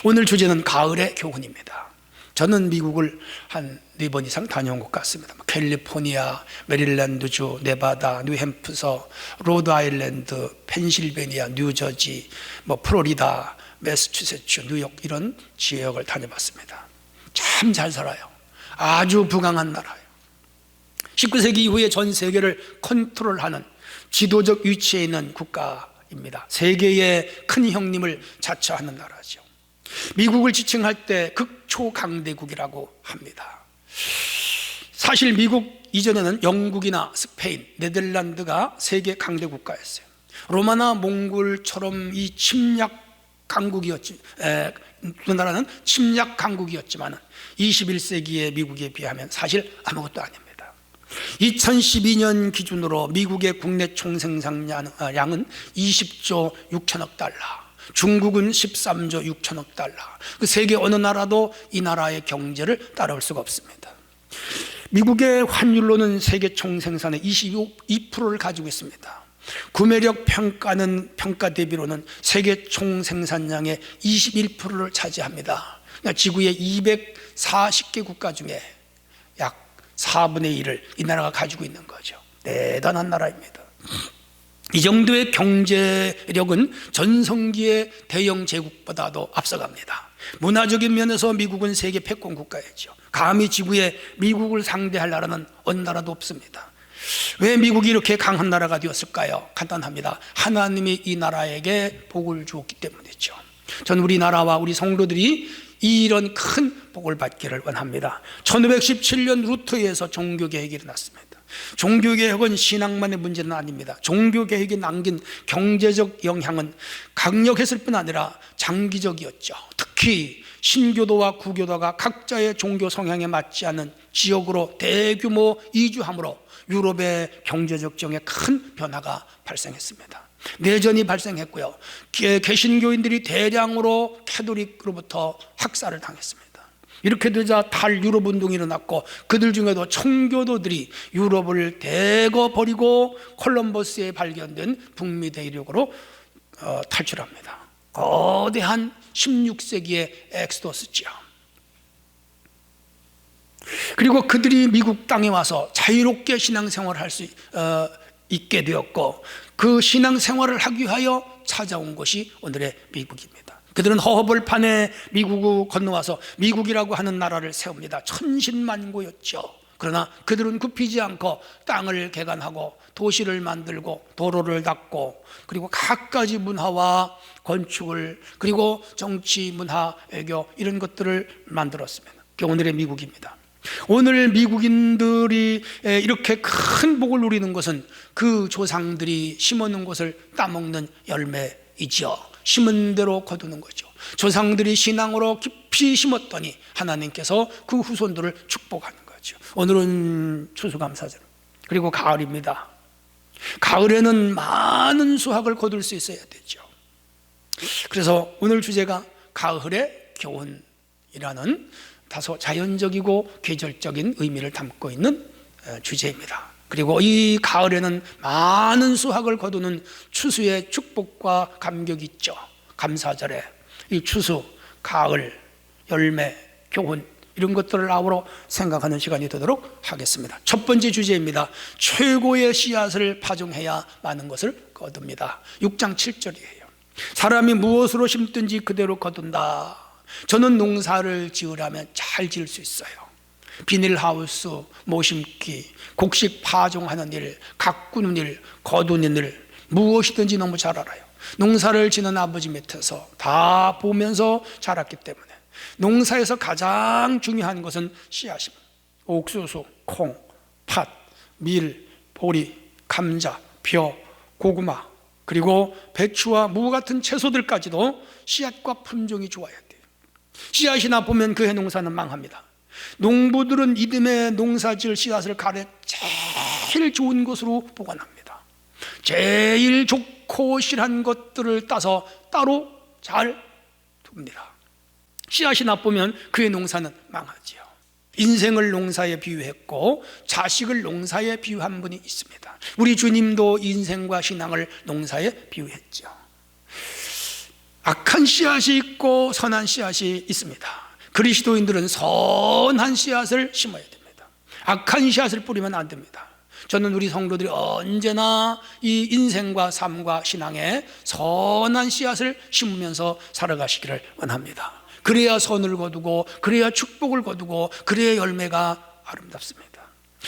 오늘 주제는 가을의 교훈입니다. 저는 미국을 한 4번 이상 다녀온 것 같습니다. 캘리포니아, 메릴랜드주, 네바다, 뉴햄프서, 로드아일랜드, 펜실베니아, 뉴저지, 플로리다, 매사추세츠, 뉴욕 이런 지역을 다녀봤습니다. 참 잘 살아요. 아주 부강한 나라예요. 19세기 이후에 전 세계를 컨트롤하는 지도적 위치에 있는 국가입니다. 세계의 큰 형님을 자처하는 나라죠. 미국을 지칭할 때 극초강대국이라고 합니다. 사실 미국 이전에는 영국이나 스페인, 네덜란드가 세계 강대 국가였어요. 로마나 몽골처럼 이 우리나라는 침략 강국이었지만 21세기의 미국에 비하면 사실 아무것도 아닙니다. 2012년 기준으로 미국의 국내 총생산량은 20조 6천억 달러, 중국은 13조 6천억 달러. 그 세계 어느 나라도 이 나라의 경제를 따라올 수가 없습니다. 미국의 환율로는 세계 총생산의 22%를 가지고 있습니다. 구매력 평가 대비로는 세계 총생산량의 21%를 차지합니다. 그러니까 지구의 240개 국가 중에 약 4분의 1을 이 나라가 가지고 있는 거죠. 대단한 나라입니다. 이 정도의 경제력은 전성기의 대영 제국보다도 앞서갑니다. 문화적인 면에서 미국은 세계 패권 국가이죠. 감히 지구에 미국을 상대할 나라는 어느 나라도 없습니다. 왜 미국이 이렇게 강한 나라가 되었을까요? 간단합니다. 하나님이 이 나라에게 복을 주었기 때문이죠. 저는 우리나라와 우리 성도들이 이런 큰 복을 받기를 원합니다. 1517년 루터에서 종교개혁이 일어났습니다. 종교개혁은 신앙만의 문제는 아닙니다. 종교개혁이 남긴 경제적 영향은 강력했을 뿐 아니라 장기적이었죠. 특히 신교도와 구교도가 각자의 종교 성향에 맞지 않는 지역으로 대규모 이주함으로 유럽의 경제적 정에 큰 변화가 발생했습니다. 내전이 발생했고요. 개신교인들이 대량으로 캐톨릭으로부터 학살을 당했습니다. 이렇게 되자 탈유럽 운동이 일어났고 그들 중에도 청교도들이 유럽을 대거 버리고 콜럼버스에 발견된 북미 대륙으로 탈출합니다. 거대한 16세기의 엑소더스죠. 그리고 그들이 미국 땅에 와서 자유롭게 신앙생활을 할 수 있게 되었고 그 신앙생활을 하기 위하여 찾아온 것이 오늘의 미국입니다. 그들은 허허벌판에 미국을 건너와서 미국이라고 하는 나라를 세웁니다. 천신만고였죠. 그러나 그들은 굽히지 않고 땅을 개간하고 도시를 만들고 도로를 닦고 그리고 갖가지 문화와 건축을 그리고 정치, 문화, 외교 이런 것들을 만들었습니다. 그게 오늘의 미국입니다. 오늘 미국인들이 이렇게 큰 복을 누리는 것은 그 조상들이 심어놓은 것을 따먹는 열매이죠. 심은 대로 거두는 거죠. 조상들이 신앙으로 깊이 심었더니 하나님께서 그 후손들을 축복하는 거죠. 오늘은 추수감사절 그리고 가을입니다. 가을에는 많은 수확을 거둘 수 있어야 되죠. 그래서 오늘 주제가 가을의 교훈이라는 다소 자연적이고 계절적인 의미를 담고 있는 주제입니다. 그리고 이 가을에는 많은 수확을 거두는 추수의 축복과 감격이 있죠. 감사절에 이 추수, 가을, 열매, 교훈 이런 것들을 아우러 생각하는 시간이 되도록 하겠습니다. 첫 번째 주제입니다. 최고의 씨앗을 파종해야 많은 것을 거둡니다. 6장 7절이에요. 사람이 무엇으로 심든지 그대로 거둔다. 저는 농사를 지으려면 잘 지을 수 있어요. 비닐하우스, 모심기, 곡식 파종하는 일, 가꾸는 일, 거두는 일 무엇이든지 너무 잘 알아요. 농사를 지는 아버지 밑에서 다 보면서 자랐기 때문에 농사에서 가장 중요한 것은 씨앗입니다. 옥수수, 콩, 팥, 밀, 보리, 감자, 벼, 고구마 그리고 배추와 무 같은 채소들까지도 씨앗과 품종이 좋아야 돼요. 씨앗이 나쁘면 그해 농사는 망합니다. 농부들은 이듬해 농사지을 씨앗을 가래 제일 좋은 것으로 보관합니다. 제일 좋고 실한 것들을 따서 따로 잘 둡니다. 씨앗이 나쁘면 그의 농사는 망하지요. 인생을 농사에 비유했고 자식을 농사에 비유한 분이 있습니다. 우리 주님도 인생과 신앙을 농사에 비유했죠. 악한 씨앗이 있고 선한 씨앗이 있습니다. 그리스도인들은 선한 씨앗을 심어야 됩니다. 악한 씨앗을 뿌리면 안 됩니다. 저는 우리 성도들이 언제나 이 인생과 삶과 신앙에 선한 씨앗을 심으면서 살아가시기를 원합니다. 그래야 선을 거두고, 그래야 축복을 거두고, 그래야 열매가 아름답습니다.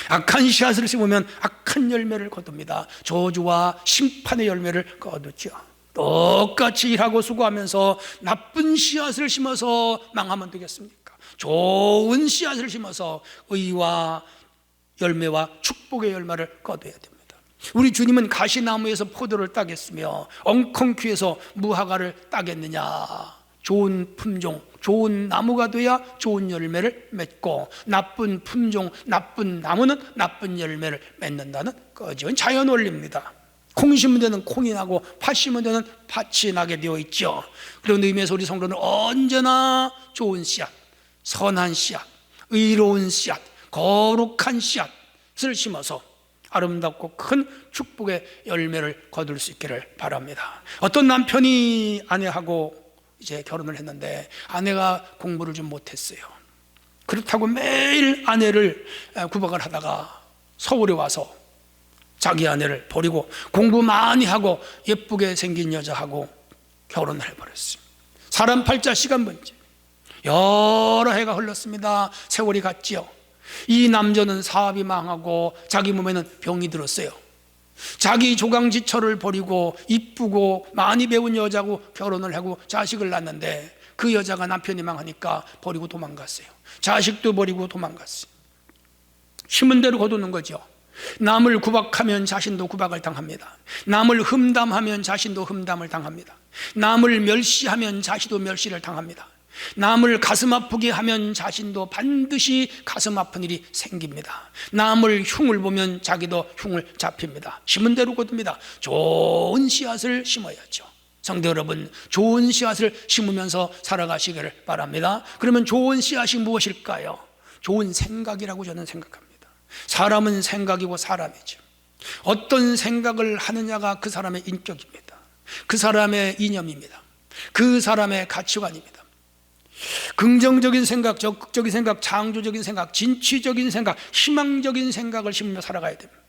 악한 씨앗을 심으면 악한 열매를 거둡니다. 저주와 심판의 열매를 거두죠. 똑같이 일하고 수고하면서 나쁜 씨앗을 심어서 망하면 되겠습니까? 좋은 씨앗을 심어서 의와 열매와 축복의 열매를 거둬야 됩니다. 우리 주님은 가시나무에서 포도를 따겠으며 엉겅퀴에서 무화과를 따겠느냐? 좋은 품종, 좋은 나무가 돼야 좋은 열매를 맺고, 나쁜 품종, 나쁜 나무는 나쁜 열매를 맺는다는 거죠. 자연 원리입니다. 콩 심은 데는 콩이 나고 팥 심은 데는 팥이 나게 되어 있죠. 그런 의미에서 우리 성도는 언제나 좋은 씨앗, 선한 씨앗, 의로운 씨앗, 거룩한 씨앗을 심어서 아름답고 큰 축복의 열매를 거둘 수 있기를 바랍니다. 어떤 남편이 아내하고 이제 결혼을 했는데 아내가 공부를 좀 못했어요. 그렇다고 매일 아내를 구박을 하다가 서울에 와서 자기 아내를 버리고 공부 많이 하고 예쁘게 생긴 여자하고 결혼을 해버렸어요. 사람 팔자 시간 문제. 여러 해가 흘렀습니다. 세월이 갔지요. 이 남자는 사업이 망하고 자기 몸에는 병이 들었어요. 자기 조강지처를 버리고 이쁘고 많이 배운 여자하고 결혼을 하고 자식을 낳았는데 그 여자가 남편이 망하니까 버리고 도망갔어요. 자식도 버리고 도망갔어요. 심은 대로 거두는 거죠. 남을 구박하면 자신도 구박을 당합니다. 남을 흠담하면 자신도 흠담을 당합니다. 남을 멸시하면 자신도 멸시를 당합니다. 남을 가슴 아프게 하면 자신도 반드시 가슴 아픈 일이 생깁니다. 남을 흉을 보면 자기도 흉을 잡힙니다. 심은 대로 거둡니다. 좋은 씨앗을 심어야죠. 성도 여러분, 좋은 씨앗을 심으면서 살아가시기를 바랍니다. 그러면 좋은 씨앗이 무엇일까요? 좋은 생각이라고 저는 생각합니다. 사람은 생각이고 사람이죠. 어떤 생각을 하느냐가 그 사람의 인격입니다. 그 사람의 이념입니다. 그 사람의 가치관입니다. 긍정적인 생각, 적극적인 생각, 창조적인 생각, 진취적인 생각, 희망적인 생각을 심으며 살아가야 됩니다.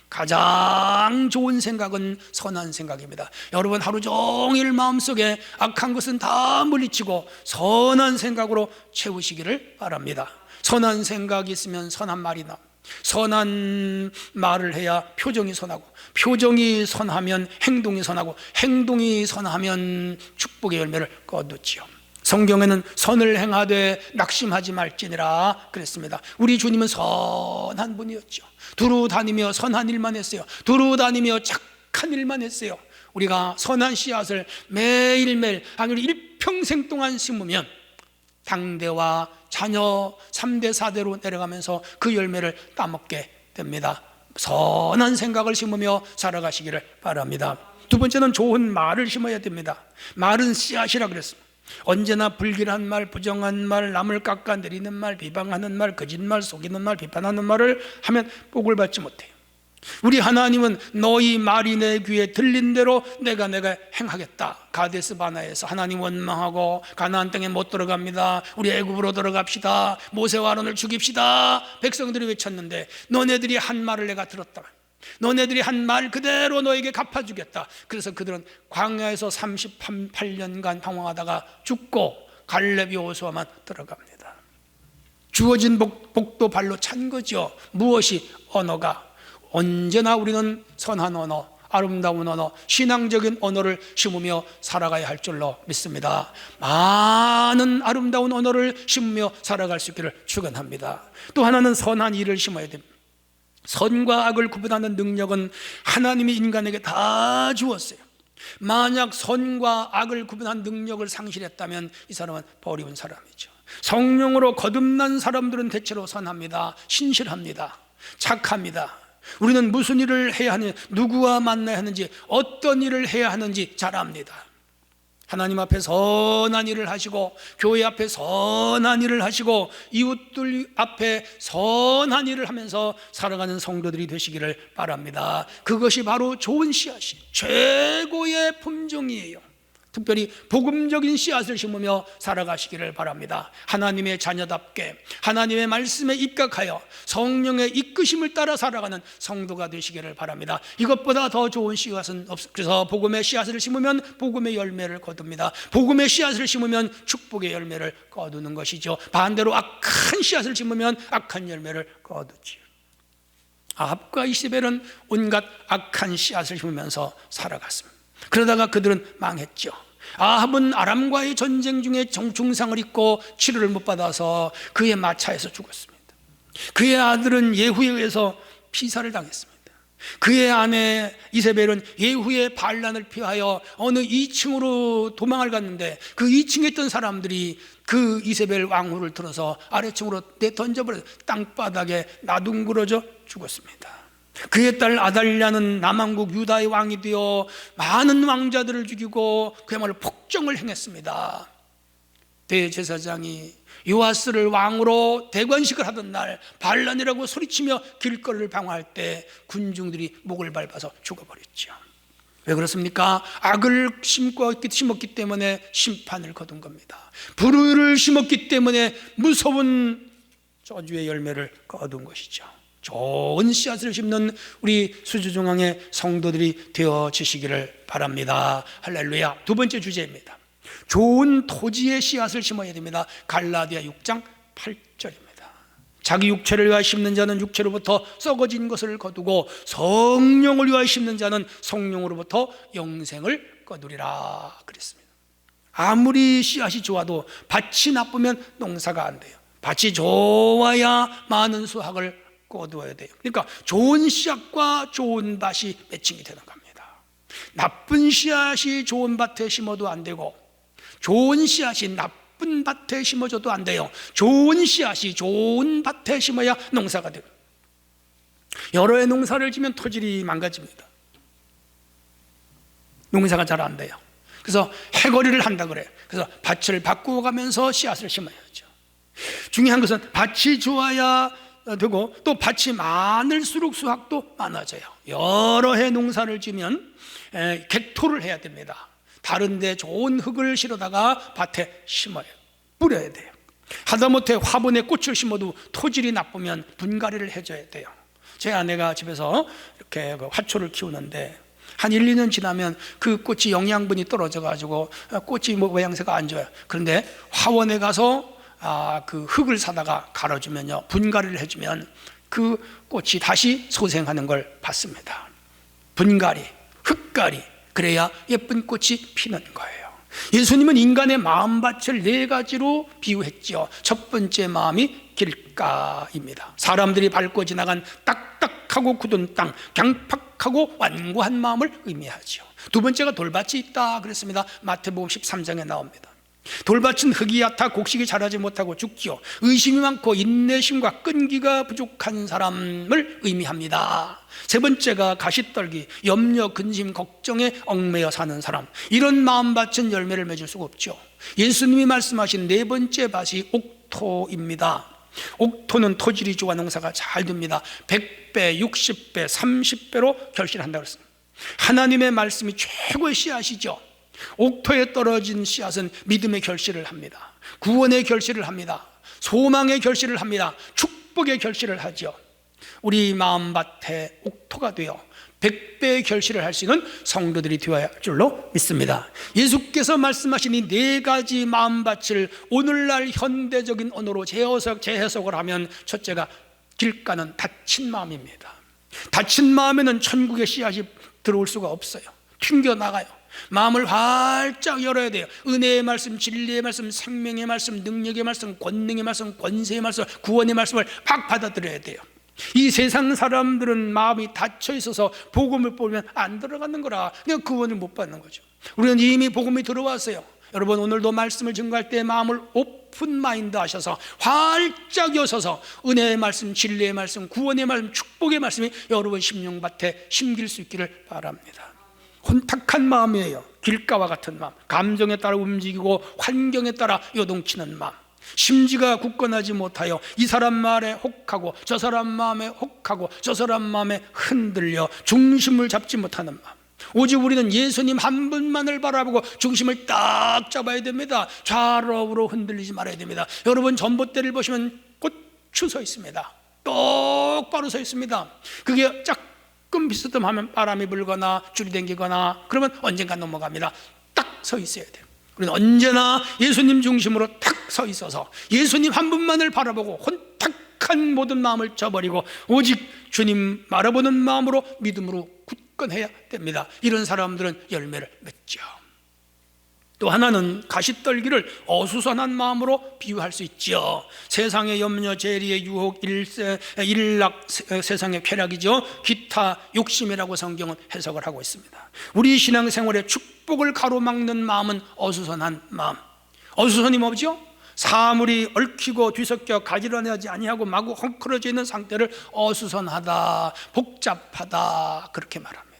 가장 좋은 생각은 선한 생각입니다. 여러분, 하루 종일 마음속에 악한 것은 다 물리치고 선한 생각으로 채우시기를 바랍니다. 선한 생각이 있으면 선한 말이 나옵니다. 선한 말을 해야 표정이 선하고, 표정이 선하면 행동이 선하고, 행동이 선하면 축복의 열매를 거두지요. 성경에는 선을 행하되 낙심하지 말지니라 그랬습니다. 우리 주님은 선한 분이었죠. 두루 다니며 선한 일만 했어요. 두루 다니며 착한 일만 했어요. 우리가 선한 씨앗을 매일매일 아니 일평생 동안 심으면 당대와 자녀 3대 4대로 내려가면서 그 열매를 따먹게 됩니다. 선한 생각을 심으며 살아가시기를 바랍니다. 두 번째는 좋은 말을 심어야 됩니다. 말은 씨앗이라 그랬습니다. 언제나 불길한 말, 부정한 말, 남을 깎아내리는 말, 비방하는 말, 거짓말, 속이는 말, 비판하는 말을 하면 복을 받지 못해요. 우리 하나님은 너희 말이 내 귀에 들린 대로 내가 행하겠다. 가데스 바나에서 하나님 원망하고 가나안 땅에 못 들어갑니다. 우리 애굽으로 들어갑시다. 모세와 아론을 죽입시다. 백성들이 외쳤는데 너네들이 한 말을 내가 들었다. 너네들이 한 말 그대로 너에게 갚아주겠다. 그래서 그들은 광야에서 38년간 방황하다가 죽고 갈렙 여호수아만 들어갑니다. 주어진 복도 발로 찬 거죠. 무엇이? 언어가. 언제나 우리는 선한 언어, 아름다운 언어, 신앙적인 언어를 심으며 살아가야 할 줄로 믿습니다. 많은 아름다운 언어를 심으며 살아갈 수 있기를 축원합니다. 또 하나는 선한 일을 심어야 됩니다. 선과 악을 구분하는 능력은 하나님이 인간에게 다 주었어요. 만약 선과 악을 구분하는 능력을 상실했다면 이 사람은 버리운 사람이죠. 성령으로 거듭난 사람들은 대체로 선합니다. 신실합니다. 착합니다. 우리는 무슨 일을 해야 하는지, 누구와 만나야 하는지, 어떤 일을 해야 하는지 잘 압니다. 하나님 앞에 선한 일을 하시고, 교회 앞에 선한 일을 하시고, 이웃들 앞에 선한 일을 하면서 살아가는 성도들이 되시기를 바랍니다. 그것이 바로 좋은 씨앗이 최고의 품종이에요. 특별히 복음적인 씨앗을 심으며 살아가시기를 바랍니다. 하나님의 자녀답게 하나님의 말씀에 입각하여 성령의 이끄심을 따라 살아가는 성도가 되시기를 바랍니다. 이것보다 더 좋은 씨앗은 없습니다. 그래서 복음의 씨앗을 심으면 복음의 열매를 거둡니다. 복음의 씨앗을 심으면 축복의 열매를 거두는 것이죠. 반대로 악한 씨앗을 심으면 악한 열매를 거두지요. 아합과 이세벨은 온갖 악한 씨앗을 심으면서 살아갔습니다. 그러다가 그들은 망했죠. 아합은 아람과의 전쟁 중에 중상을 입고 치료를 못 받아서 그의 마차에서 죽었습니다. 그의 아들은 예후에 의해서 피살을 당했습니다. 그의 아내 이세벨은 예후의 반란을 피하여 어느 2층으로 도망을 갔는데 그 2층에 있던 사람들이 그 이세벨 왕후를 들어서 아래층으로 내던져버려서 땅바닥에 나둥그러져 죽었습니다. 그의 딸 아달랴는 남왕국 유다의 왕이 되어 많은 왕자들을 죽이고 그야말로 폭정을 행했습니다. 대제사장이 요아스를 왕으로 대관식을 하던 날 반란이라고 소리치며 길거리를 방황할 때 군중들이 목을 밟아서 죽어버렸죠. 왜 그렇습니까? 악을 심었기 때문에 심판을 거둔 겁니다. 불의를 심었기 때문에 무서운 저주의 열매를 거둔 것이죠. 좋은 씨앗을 심는 우리 수주중앙의 성도들이 되어지시기를 바랍니다. 할렐루야. 두 번째 주제입니다. 좋은 토지의 씨앗을 심어야 됩니다. 갈라디아 6장 8절입니다. 자기 육체를 위하여 심는 자는 육체로부터 썩어진 것을 거두고 성령을 위하여 심는 자는 성령으로부터 영생을 거두리라 그랬습니다. 아무리 씨앗이 좋아도 밭이 나쁘면 농사가 안 돼요. 밭이 좋아야 많은 수확을 거두어야 돼요. 그러니까 좋은 씨앗과 좋은 밭이 매칭이 되는 겁니다. 나쁜 씨앗이 좋은 밭에 심어도 안 되고 좋은 씨앗이 나쁜 밭에 심어줘도 안 돼요. 좋은 씨앗이 좋은 밭에 심어야 농사가 돼요. 여러 해 농사를 지면 토질이 망가집니다. 농사가 잘 안 돼요. 그래서 해거리를 한다 그래요. 그래서 밭을 바꾸어 가면서 씨앗을 심어야죠. 중요한 것은 밭이 좋아야 되고 또 밭이 많을수록 수확도 많아져요. 여러 해 농사를 지면 객토를 해야 됩니다. 다른 데 좋은 흙을 실어다가 밭에 심어요. 뿌려야 돼요. 하다못해 화분에 꽃을 심어도 토질이 나쁘면 분갈이를 해줘야 돼요. 제 아내가 집에서 이렇게 화초를 키우는데 한 1, 2년 지나면 그 꽃이 영양분이 떨어져 가지고 꽃이 모양새가 안 좋아요. 그런데 화원에 가서 그 흙을 사다가 갈아주면요, 분갈이를 해주면 그 꽃이 다시 소생하는 걸 봤습니다. 분갈이, 흙갈이, 그래야 예쁜 꽃이 피는 거예요. 예수님은 인간의 마음밭을 4가지로 비유했죠. 첫 번째 마음이 길가입니다. 사람들이 밟고 지나간 딱딱하고 굳은 땅, 강팍하고 완고한 마음을 의미하죠. 두 번째가 돌밭이 있다 그랬습니다. 마태복음 13장에 나옵니다. 돌밭은 흙이 얕아 곡식이 자라지 못하고 죽지요. 의심이 많고 인내심과 끈기가 부족한 사람을 의미합니다. 세 번째가 가시떨기, 염려, 근심, 걱정에 얽매여 사는 사람. 이런 마음밭은 열매를 맺을 수가 없죠. 예수님이 말씀하신 네 번째 밭이 옥토입니다. 옥토는 토질이 좋아 농사가 잘 됩니다. 100배, 60배, 30배로 결실한다고 했습니다. 하나님의 말씀이 최고의 씨앗이죠. 옥토에 떨어진 씨앗은 믿음의 결실을 합니다. 구원의 결실을 합니다. 소망의 결실을 합니다. 축복의 결실을 하죠. 우리 마음밭에 옥토가 되어 100배의 결실을 할 수 있는 성도들이 되어야 할 줄로 믿습니다. 예수께서 말씀하신 이 4가지 마음밭을 오늘날 현대적인 언어로 재해석을 하면 첫째가 길가는 닫힌 마음입니다. 닫힌 마음에는 천국의 씨앗이 들어올 수가 없어요. 튕겨나가요. 마음을 활짝 열어야 돼요. 은혜의 말씀, 진리의 말씀, 생명의 말씀, 능력의 말씀, 권능의 말씀, 권세의 말씀, 구원의 말씀을 막 받아들여야 돼요. 이 세상 사람들은 마음이 닫혀 있어서 복음을 보면 안 들어가는 거라 그냥 구원을 못 받는 거죠. 우리는 이미 복음이 들어왔어요. 여러분, 오늘도 말씀을 증거할 때 마음을 오픈 마인드 하셔서 활짝 여셔서 은혜의 말씀, 진리의 말씀, 구원의 말씀, 축복의 말씀이 여러분 심령밭에 심길 수 있기를 바랍니다. 혼탁한 마음이에요. 길가와 같은 마음, 감정에 따라 움직이고 환경에 따라 요동치는 마음, 심지가 굳건하지 못하여 이 사람 말에 혹하고 저 사람 마음에 혹하고 저 사람 마음에 흔들려 중심을 잡지 못하는 마음. 오직 우리는 예수님 한 분만을 바라보고 중심을 딱 잡아야 됩니다. 좌우로 흔들리지 말아야 됩니다. 여러분 전봇대를 보시면 고추 서 있습니다. 똑바로 서 있습니다. 그게 조금 비스듬하면 바람이 불거나 줄이 당기거나 그러면 언젠가 넘어갑니다. 딱 서 있어야 돼요. 우리는 언제나 예수님 중심으로 딱 서 있어서 예수님 한 분만을 바라보고 혼탁한 모든 마음을 저버리고 오직 주님 바라보는 마음으로 믿음으로 굳건해야 됩니다. 이런 사람들은 열매를 맺죠. 또 하나는 가시떨기를 어수선한 마음으로 비유할 수 있죠. 세상의 염려, 재리의 유혹, 일락, 세상의 쾌락이죠. 기타 욕심이라고 성경은 해석을 하고 있습니다. 우리 신앙생활의 축복을 가로막는 마음은 어수선한 마음. 어수선이 뭐죠? 사물이 얽히고 뒤섞여 가지런하지 아니하고 마구 헝클어져 있는 상태를 어수선하다, 복잡하다 그렇게 말합니다.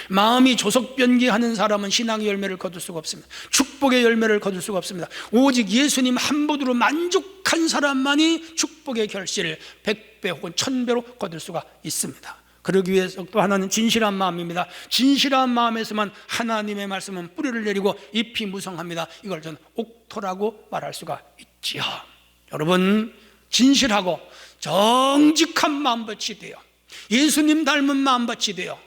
마음이 조석변기하는 사람은 신앙의 열매를 거둘 수가 없습니다. 축복의 열매를 거둘 수가 없습니다. 오직 예수님 한 분으로 만족한 사람만이 축복의 결실을 100배 혹은 1000배로 거둘 수가 있습니다. 그러기 위해서 또 하나는 진실한 마음입니다. 진실한 마음에서만 하나님의 말씀은 뿌리를 내리고 잎이 무성합니다. 이걸 저는 옥토라고 말할 수가 있지요. 여러분, 진실하고 정직한 마음밭이 되어 예수님 닮은 마음밭이 되어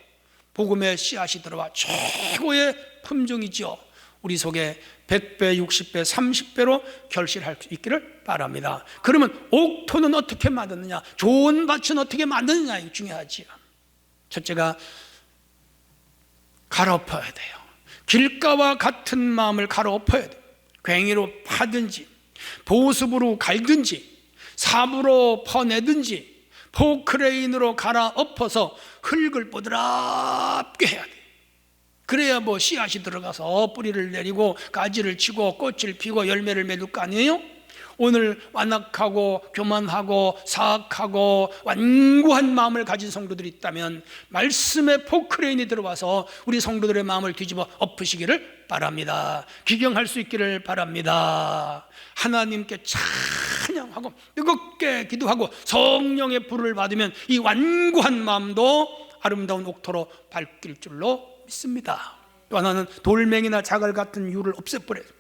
복음의 씨앗이 들어와 최고의 품종이죠. 우리 속에 100배, 60배, 30배로 결실할 수 있기를 바랍니다. 그러면 옥토는 어떻게 만드느냐, 좋은 밭은 어떻게 만드느냐, 이거 중요하지요. 첫째가 갈아엎어야 돼요. 길가와 같은 마음을 갈아엎어야 돼요. 괭이로 파든지 보습으로 갈든지 삽으로 퍼내든지 포크레인으로 갈아엎어서 흙을 뽀드랍게 해야 돼요. 그래야 뭐 씨앗이 들어가서 뿌리를 내리고 가지를 치고 꽃을 피고 열매를 맺을 거 아니에요? 오늘 완악하고 교만하고 사악하고 완고한 마음을 가진 성도들이 있다면 말씀의 포크레인이 들어와서 우리 성도들의 마음을 뒤집어 엎으시기를 바랍니다. 기경할 수 있기를 바랍니다. 하나님께 찬양하고 뜨겁게 기도하고 성령의 불을 받으면 이 완고한 마음도 아름다운 옥토로 밝힐 줄로 믿습니다. 또 하나는 돌멩이나 자갈 같은 유를 없애버려요.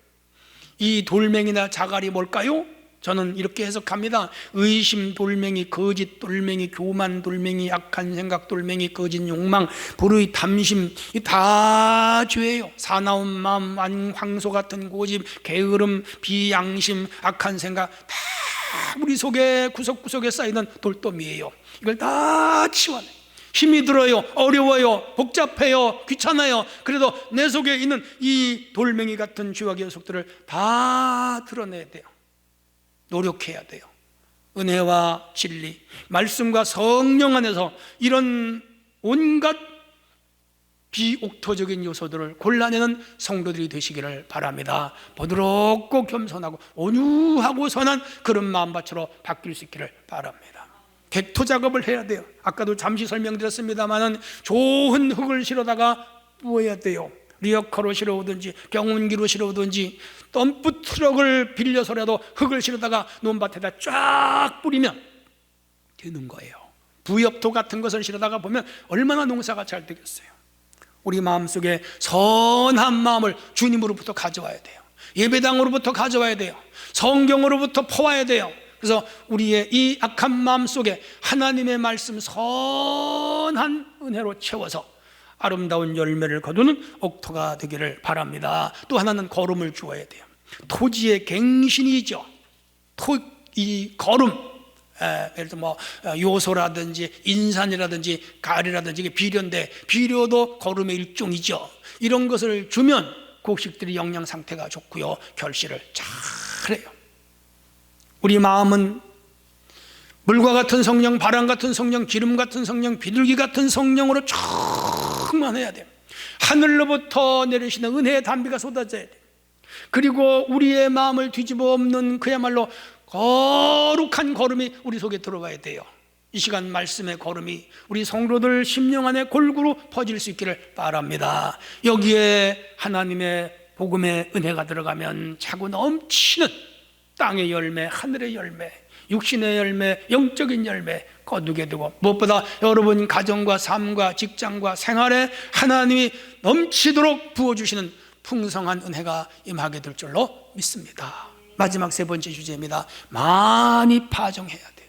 이 돌멩이나 자갈이 뭘까요? 저는 이렇게 해석합니다. 의심 돌멩이, 거짓 돌멩이, 교만 돌멩이, 약한 생각 돌멩이, 거짓 욕망, 불의 탐심, 이 다 죄예요. 사나운 마음, 황소 같은 고집, 게으름, 비양심, 악한 생각 다 우리 속에 구석구석에 쌓이는 돌돔이에요. 이걸 다 치워내요. 힘이 들어요, 어려워요, 복잡해요, 귀찮아요. 그래도 내 속에 있는 이 돌멩이 같은 죄와 녀석들을 다 드러내야 돼요. 노력해야 돼요. 은혜와 진리, 말씀과 성령 안에서 이런 온갖 비옥토적인 요소들을 골라내는 성도들이 되시기를 바랍니다. 부드럽고 겸손하고 온유하고 선한 그런 마음밭으로 바뀔 수 있기를 바랍니다. 객토 작업을 해야 돼요. 아까도 잠시 설명드렸습니다만 좋은 흙을 실어다가 부어야 돼요. 리어커로 실어오든지 경운기로 실어오든지 덤프 트럭을 빌려서라도 흙을 실어다가 논밭에다 쫙 뿌리면 되는 거예요. 부엽토 같은 것을 실어다가 보면 얼마나 농사가 잘 되겠어요. 우리 마음속에 선한 마음을 주님으로부터 가져와야 돼요. 예배당으로부터 가져와야 돼요. 성경으로부터 퍼와야 돼요. 그래서 우리의 이 악한 마음 속에 하나님의 말씀 선한 은혜로 채워서 아름다운 열매를 거두는 옥토가 되기를 바랍니다. 또 하나는 거름을 주어야 돼요. 토지의 갱신이죠. 이 거름, 예를 들어 뭐 요소라든지 인산이라든지 가리라든지 이게 비료인데 비료도 거름의 일종이죠. 이런 것을 주면 곡식들이 영양 상태가 좋고요, 결실을 잘해요. 우리 마음은 물과 같은 성령, 바람 같은 성령, 기름 같은 성령, 비둘기 같은 성령으로 충만해야 돼요. 하늘로부터 내리시는 은혜의 담비가 쏟아져야 돼요. 그리고 우리의 마음을 뒤집어 엎는 그야말로 거룩한 걸음이 우리 속에 들어와야 돼요. 이 시간 말씀의 걸음이 우리 성도들 심령 안에 골고루 퍼질 수 있기를 바랍니다. 여기에 하나님의 복음의 은혜가 들어가면 차고 넘치는 땅의 열매, 하늘의 열매, 육신의 열매, 영적인 열매 거두게 되고, 무엇보다 여러분 가정과 삶과 직장과 생활에 하나님이 넘치도록 부어주시는 풍성한 은혜가 임하게 될 줄로 믿습니다. 마지막 세 번째 주제입니다. 많이 파종해야 돼요.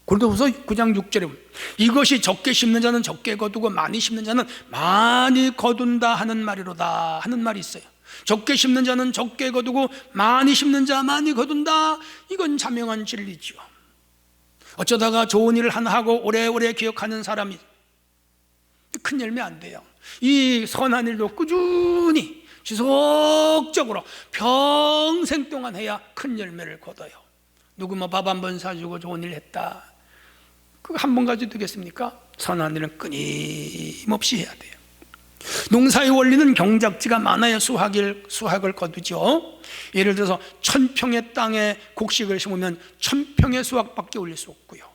고린도후서 9장 6절에 보면 이것이 적게 심는 자는 적게 거두고 많이 심는 자는 많이 거둔다 하는 말이로다 하는 말이 있어요. 적게 심는 자는 적게 거두고 많이 심는 자 많이 거둔다. 이건 자명한 진리죠. 어쩌다가 좋은 일을 하나 하고 오래오래 기억하는 사람이 큰 열매 안 돼요. 이 선한 일도 꾸준히 지속적으로 평생 동안 해야 큰 열매를 거둬요. 누구 뭐 밥 한 번 사주고 좋은 일 했다, 그거 한 번 가지고 되겠습니까? 선한 일은 끊임없이 해야 돼요. 농사의 원리는 경작지가 많아야 수확을 거두죠. 예를 들어서 1000평의 땅에 곡식을 심으면 1000평의 수확밖에 올릴 수 없고요.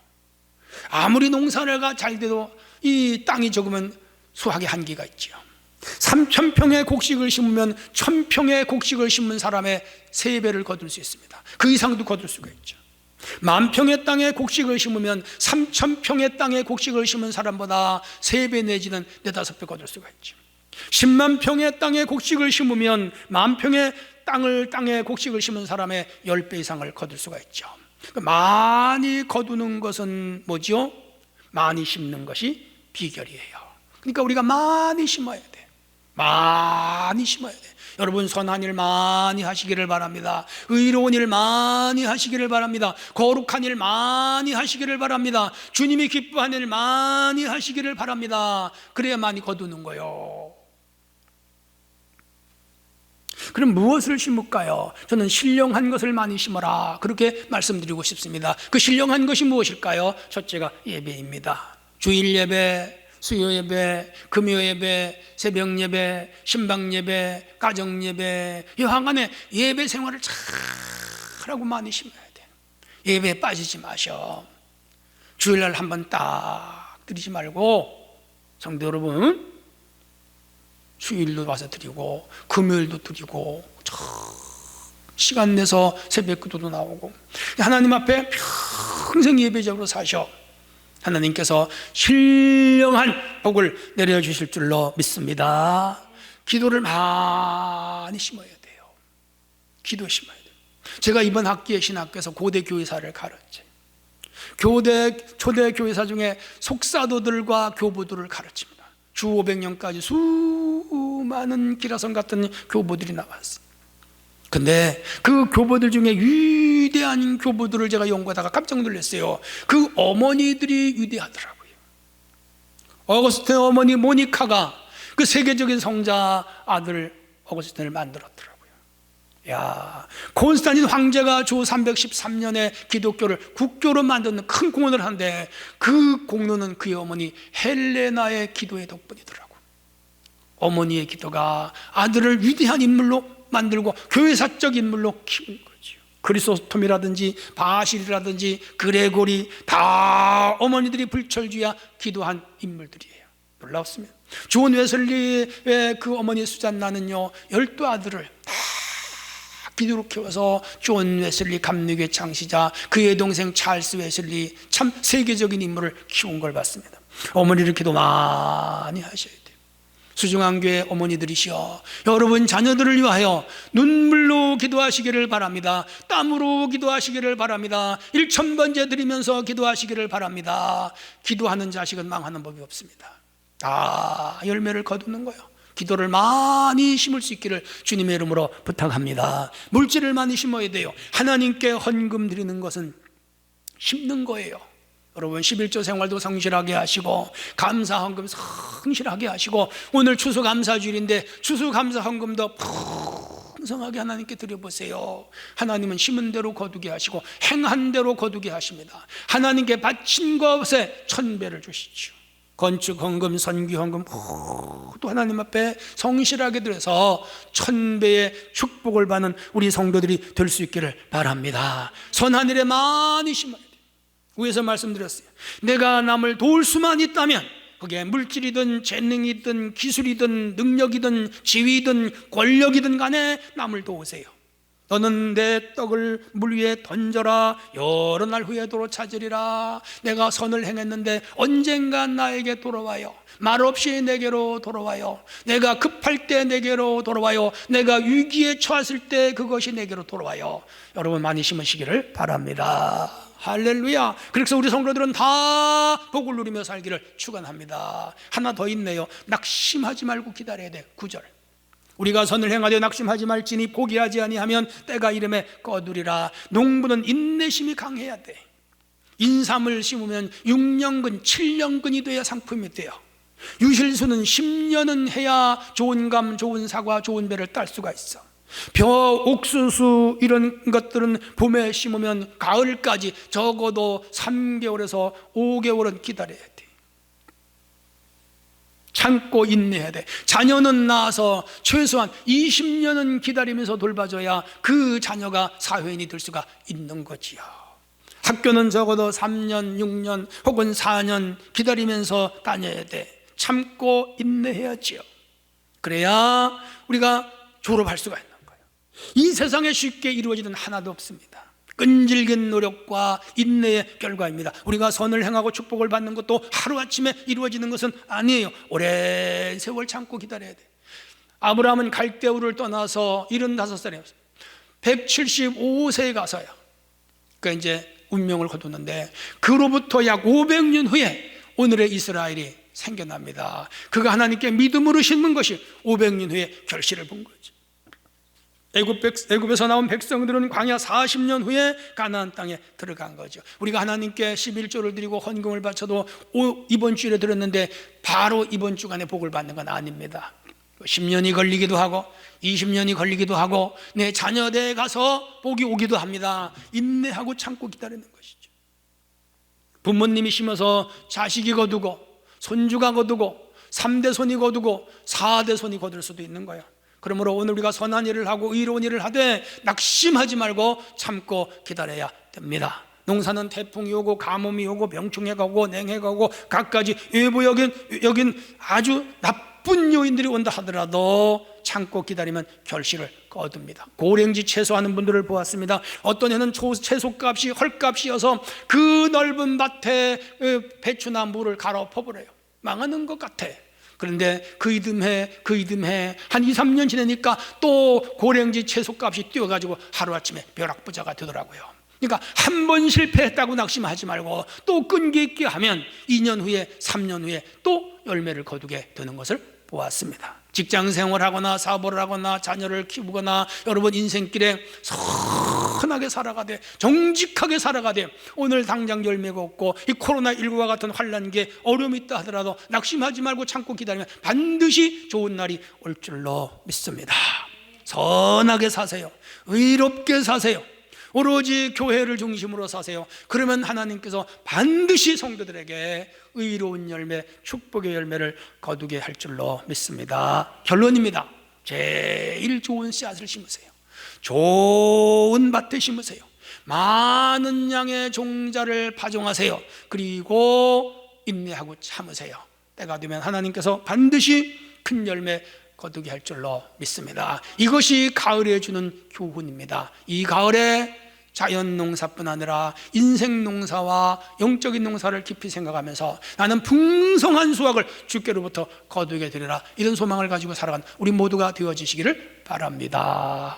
아무리 농사가 잘 돼도 이 땅이 적으면 수확의 한계가 있죠. 3000평의 곡식을 심으면 1000평의 곡식을 심은 사람의 3배를 거둘 수 있습니다. 그 이상도 거둘 수가 있죠. 10,000평의 땅에 곡식을 심으면 3000평의 땅에 곡식을 심은 사람보다 3배 내지는 4-5배 거둘 수가 있죠. 10만 평의 땅에 곡식을 심으면 10,000평의 땅에 곡식을 심은 사람의 10배 이상을 거둘 수가 있죠. 많이 거두는 것은 뭐죠? 많이 심는 것이 비결이에요. 그러니까 우리가 많이 심어야 돼. 많이 심어야 돼. 여러분 선한 일 많이 하시기를 바랍니다. 의로운 일 많이 하시기를 바랍니다. 거룩한 일 많이 하시기를 바랍니다. 주님이 기뻐하는 일 많이 하시기를 바랍니다. 그래야 많이 거두는 거예요. 그럼 무엇을 심을까요? 저는 신령한 것을 많이 심어라, 그렇게 말씀드리고 싶습니다. 그 신령한 것이 무엇일까요? 첫째가 예배입니다. 주일 예배, 수요 예배, 금요 예배, 새벽 예배, 신방 예배, 가정 예배, 여하간에 예배 생활을 잘하고 많이 심어야 돼. 예배에 빠지지 마셔. 주일날 한번 딱 드리지 말고, 성도 여러분, 주일도 와서 드리고 금요일도 드리고 시간 내서 새벽 기도도 나오고 하나님 앞에 평생 예배적으로 사셔. 하나님께서 신령한 복을 내려주실 줄로 믿습니다. 기도를 많이 심어야 돼요. 기도 심어야 돼요. 제가 이번 학기에 신학교에서 고대 교회사를 가르쳐요. 초대 교회사 중에 속사도들과 교부들을 가르칩니다. 주 500년까지 수많은 기라성 같은 교부들이 나왔어요. 근데 그 교부들 중에 위대한 교부들을 제가 연구하다가 깜짝 놀랐어요. 그 어머니들이 위대하더라고요. 어거스틴 어머니 모니카가 그 세계적인 성자 아들 어거스틴을 만들었더라고요. 야, 콘스탄틴 황제가 주 313년에 기독교를 국교로 만드는 큰 공헌을 한데 그 공로는 그의 어머니 헬레나의 기도의 덕분이더라고. 어머니의 기도가 아들을 위대한 인물로 만들고 교회사적 인물로 키운 거죠. 그리스토톰이라든지 바실이라든지 그레고리 다 어머니들이 불철주야 기도한 인물들이에요. 놀라웠습니다. 존 웨슬리의 그 어머니 수잔나는요 12아들을 다 기도로 키워서 존 웨슬리 감리교회 창시자, 그의 동생 찰스 웨슬리, 참 세계적인 인물을 키운 걸 봤습니다. 어머니를 기도 많이 하셔야 돼요. 수중한 교회 어머니들이시여, 여러분 자녀들을 위하여 눈물로 기도하시기를 바랍니다. 땀으로 기도하시기를 바랍니다. 1000번째 드리면서 기도하시기를 바랍니다. 기도하는 자식은 망하는 법이 없습니다. 다 열매를 거두는 거예요. 기도를 많이 심을 수 있기를 주님의 이름으로 부탁합니다. 물질을 많이 심어야 돼요. 하나님께 헌금 드리는 것은 심는 거예요. 여러분 11조 생활도 성실하게 하시고 감사 헌금 성실하게 하시고, 오늘 추수감사주일인데 추수감사 헌금도 풍성하게 하나님께 드려보세요. 하나님은 심은 대로 거두게 하시고 행한 대로 거두게 하십니다. 하나님께 바친 것에 1000배를 주시죠. 건축 헌금, 선교 헌금 또 하나님 앞에 성실하게 드려서 1000배의 축복을 받는 우리 성도들이 될 수 있기를 바랍니다. 선한 일에 많이 심어야 돼요. 위에서 말씀드렸어요. 내가 남을 도울 수만 있다면, 그게 물질이든 재능이든 기술이든 능력이든 지위든 권력이든 간에 남을 도우세요. 너는 내 떡을 물 위에 던져라. 여러 날 후에 도로 찾으리라. 내가 선을 행했는데 언젠가 나에게 돌아와요. 말없이 내게로 돌아와요. 내가 급할 때 내게로 돌아와요. 내가 위기에 처했을 때 그것이 내게로 돌아와요. 여러분 많이 심으시기를 바랍니다. 할렐루야. 그래서 우리 성도들은 다 복을 누리며 살기를 축원합니다. 하나 더 있네요. 낙심하지 말고 기다려야 돼. 9절. 우리가 선을 행하되 낙심하지 말지니 포기하지 아니하면 때가 이름에 거두리라. 농부는 인내심이 강해야 돼. 인삼을 심으면 6년근 7년근이 돼야 상품이 돼요. 유실수는 10년은 해야 좋은 감, 좋은 사과, 좋은 배를 딸 수가 있어. 벼, 옥수수 이런 것들은 봄에 심으면 가을까지 적어도 3개월에서 5개월은 기다려야 돼. 참고 인내해야 돼. 자녀는 낳아서 최소한 20년은 기다리면서 돌봐줘야 그 자녀가 사회인이 될 수가 있는 거지요. 학교는 적어도 3년, 6년 혹은 4년 기다리면서 다녀야 돼. 참고 인내해야지요. 그래야 우리가 졸업할 수가 있는 거예요. 이 세상에 쉽게 이루어지는 하나도 없습니다. 끈질긴 노력과 인내의 결과입니다. 우리가 선을 행하고 축복을 받는 것도 하루아침에 이루어지는 것은 아니에요. 오랜 세월 참고 기다려야 돼. 아브라함은 갈대우를 떠나서 75살이었어요. 175세에 가서야 그러니까 이제 운명을 거두는데, 그로부터 약 500년 후에 오늘의 이스라엘이 생겨납니다. 그가 하나님께 믿음으로 심는 것이 500년 후에 결실을 본 거죠. 애굽에서 나온 백성들은 광야 40년 후에 가나안 땅에 들어간 거죠. 우리가 하나님께 11조를 드리고 헌금을 바쳐도 이번 주일에 드렸는데 바로 이번 주간에 복을 받는 건 아닙니다. 10년이 걸리기도 하고 20년이 걸리기도 하고 내 자녀대에 가서 복이 오기도 합니다. 인내하고 참고 기다리는 것이죠. 부모님이 심어서 자식이 거두고 손주가 거두고 3대 손이 거두고 4대 손이 거둘 수도 있는 거예요. 그러므로 오늘 우리가 선한 일을 하고 의로운 일을 하되 낙심하지 말고 참고 기다려야 됩니다. 농사는 태풍이 오고 가뭄이 오고 병충해가 오고 냉해가 오고 갖가지 외부적인 아주 나쁜 요인들이 온다 하더라도 참고 기다리면 결실을 거둡니다. 고랭지 채소하는 분들을 보았습니다. 어떤 해는 채소값이 헐값이어서 그 넓은 밭에 배추나 물을 갈아 퍼버려요. 망하는 것 같아. 그런데 그 이듬해 한 2, 3년 지나니까 또 고랭지 채소값이 뛰어가지고 하루아침에 벼락부자가 되더라고요. 그러니까 한 번 실패했다고 낙심하지 말고 또 끈기 있게 하면 2년 후에 3년 후에 또 열매를 거두게 되는 것을 보았습니다. 직장 생활하거나 사업을 하거나 자녀를 키우거나 여러분 인생길에 선하게 살아가되 정직하게 살아가되 오늘 당장 열매가 없고 이 코로나19와 같은 환난기에 어려움이 있다 하더라도 낙심하지 말고 참고 기다리면 반드시 좋은 날이 올 줄로 믿습니다. 선하게 사세요. 의롭게 사세요. 오로지 교회를 중심으로 사세요. 그러면 하나님께서 반드시 성도들에게 의로운 열매, 축복의 열매를 거두게 할 줄로 믿습니다. 결론입니다. 제일 좋은 씨앗을 심으세요. 좋은 밭에 심으세요. 많은 양의 종자를 파종하세요. 그리고 인내하고 참으세요. 때가 되면 하나님께서 반드시 큰 열매 거두게 할 줄로 믿습니다. 이것이 가을에 주는 교훈입니다. 이 가을에 자연 농사뿐 아니라 인생 농사와 영적인 농사를 깊이 생각하면서 나는 풍성한 수확을 주께로부터 거두게 되리라, 이런 소망을 가지고 살아간 우리 모두가 되어지시기를 바랍니다.